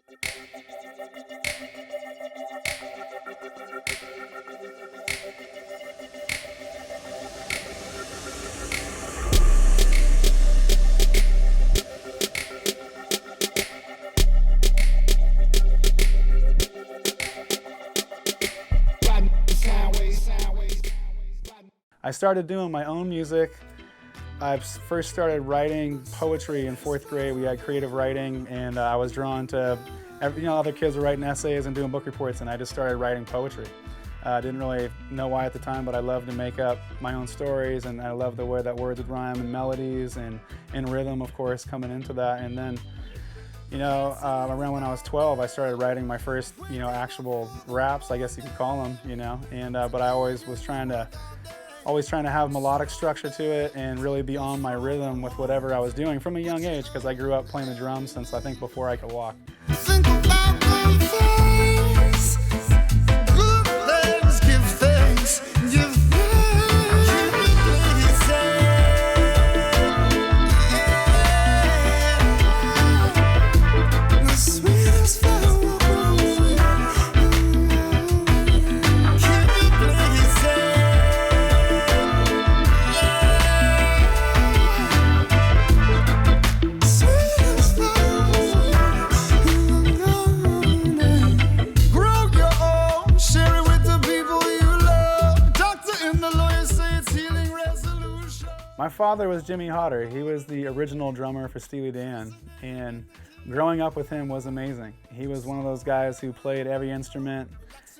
I started doing my own music. I first started writing poetry in 4th grade. We had creative writing, and I was drawn to, other kids were writing essays and doing book reports, and I just started writing poetry. I didn't really know why at the time, but I loved to make up my own stories, and I loved the way that words would rhyme and melodies and rhythm, of course, coming into that. And then, around when I was 12, I started writing my first, actual raps, I guess you could call them, and but I always was trying to have melodic structure to it and really be on my rhythm with whatever I was doing from a young age, because I grew up playing the drums since I think before I could walk. Think about good things. Good things, give thanks, give thanks. The sweetest flower growing. My father was Jimmy Hodder. He was the original drummer for Steely Dan, and growing up with him was amazing. He was one of those guys who played every instrument.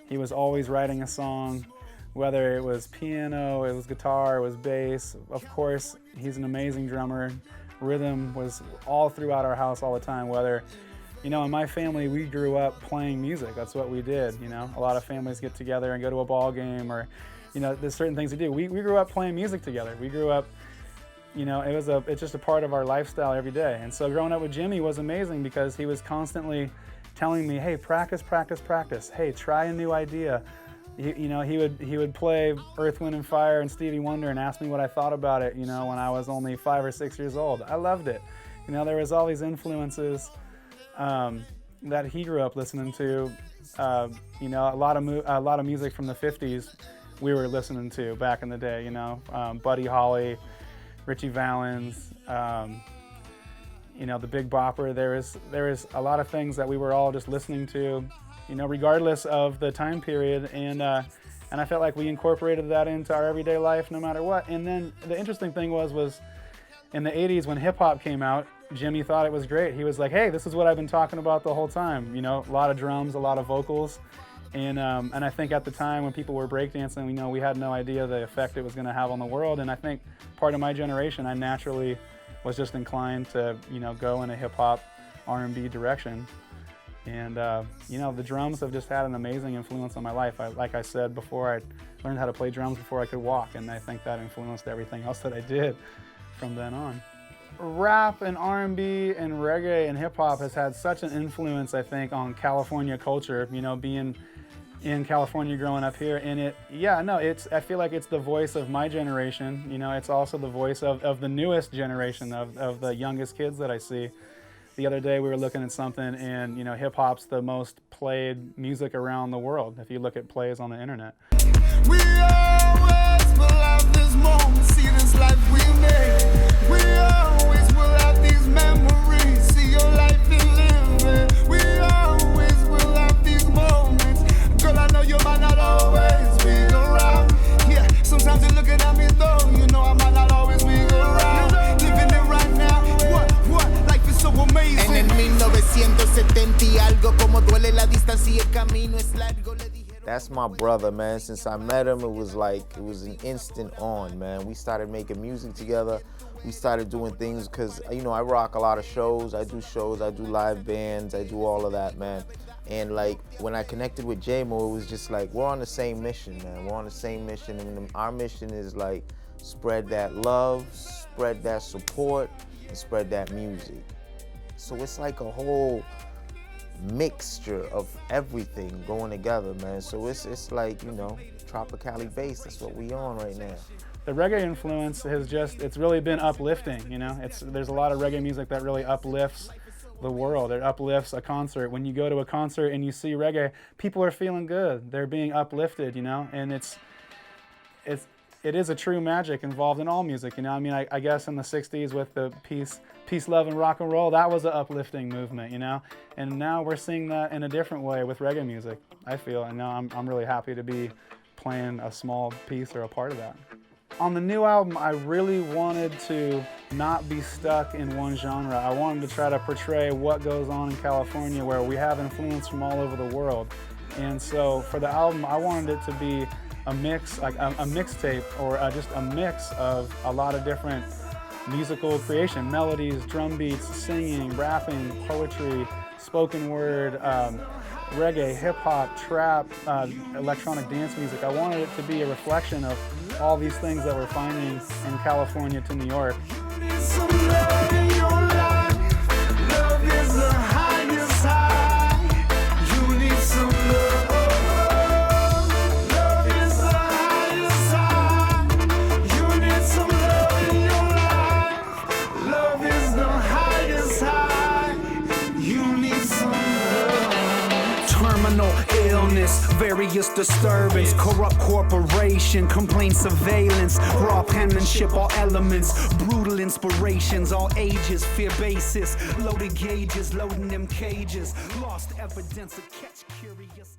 He was always writing a song, whether it was piano, it was guitar, it was bass. Of course, he's an amazing drummer. Rhythm was all throughout our house all the time, whether, in my family, we grew up playing music. That's what we did, A lot of families get together and go to a ball game, or, there's certain things we do. We grew up playing music together. We grew up, it's just a part of our lifestyle every day. And so growing up with Jimmy was amazing because he was constantly telling me, hey, practice, practice, practice. Hey, try a new idea. He would play Earth, Wind & Fire and Stevie Wonder and ask me what I thought about it, when I was only 5 or 6 years old. I loved it. There was all these influences that he grew up listening to. A lot of music from the 50s we were listening to back in the day, Buddy Holly, Richie Valens, the Big Bopper. There was a lot of things that we were all just listening to, regardless of the time period, and I felt like we incorporated that into our everyday life no matter what. And then the interesting thing was in the 80s when hip hop came out, Jimmy thought it was great. He was like, hey, this is what I've been talking about the whole time, a lot of drums, a lot of vocals. And I think at the time when people were breakdancing, we had no idea the effect it was going to have on the world. And I think part of my generation, I naturally was just inclined to, go in a hip-hop, R&B direction. And, the drums have just had an amazing influence on my life. Like I said before, I learned how to play drums before I could walk, and I think that influenced everything else that I did from then on. Rap and R&B and reggae and hip-hop has had such an influence, I think, on California culture, being in California growing up here. And I feel like it's the voice of my generation. It's also the voice of the newest generation, of the youngest kids that I see. The other day we were looking at something, and hip-hop's the most played music around the world if you look at plays on the internet. We always will have this moment, see this life we made. We always will have these memories, see your life in living. We always will have these moments. Girl, I know you might not always be around. Yeah, sometimes you're looking at me though, I might not always be around. Living it right now, what, life is so amazing. En el 1970 y algo, como duele la distancia y el camino es largo, le dije. That's my brother, man. Since I met him, it was an instant on, man. We started making music together. We started doing things because, I rock a lot of shows. I do live bands, I do all of that, man. And when I connected with J-Mo, it was just we're on the same mission, man. We're on the same mission, and our mission is spread that love, spread that support, and spread that music. So it's like a whole mixture of everything going together, man. So it's Tropicali bass. That's what we on right now. The reggae influence it's really been uplifting, There's a lot of reggae music that really uplifts the world. It uplifts a concert. When you go to a concert and you see reggae, people are feeling good. They're being uplifted, you know, and it is a true magic involved in all music, you know. I mean, I guess in the 60s with the peace, love, and rock and roll, that was an uplifting movement, you know. And now we're seeing that in a different way with reggae music, I feel. And now I'm really happy to be playing a small piece or a part of that. On the new album, I really wanted to not be stuck in one genre. I wanted to try to portray what goes on in California, where we have influence from all over the world. And so for the album, I wanted it to be a mix, like a mixtape, or just a mix of a lot of different musical creation, melodies, drum beats, singing, rapping, poetry, spoken word, reggae, hip-hop, trap, electronic dance music. I wanted it to be a reflection of all these things that we're finding in California to New York. Some love in your life. Love is the highest high. You need some love. Love is the highest high. You need some love in your life. Love is the highest high. You need some love. Terminal illness, various disturbance, corrupt corporation, complaint surveillance, raw penmanship, all elements, brutal inspirations, all ages, fear basis, loaded gauges, loading them cages, lost evidence of catch curious.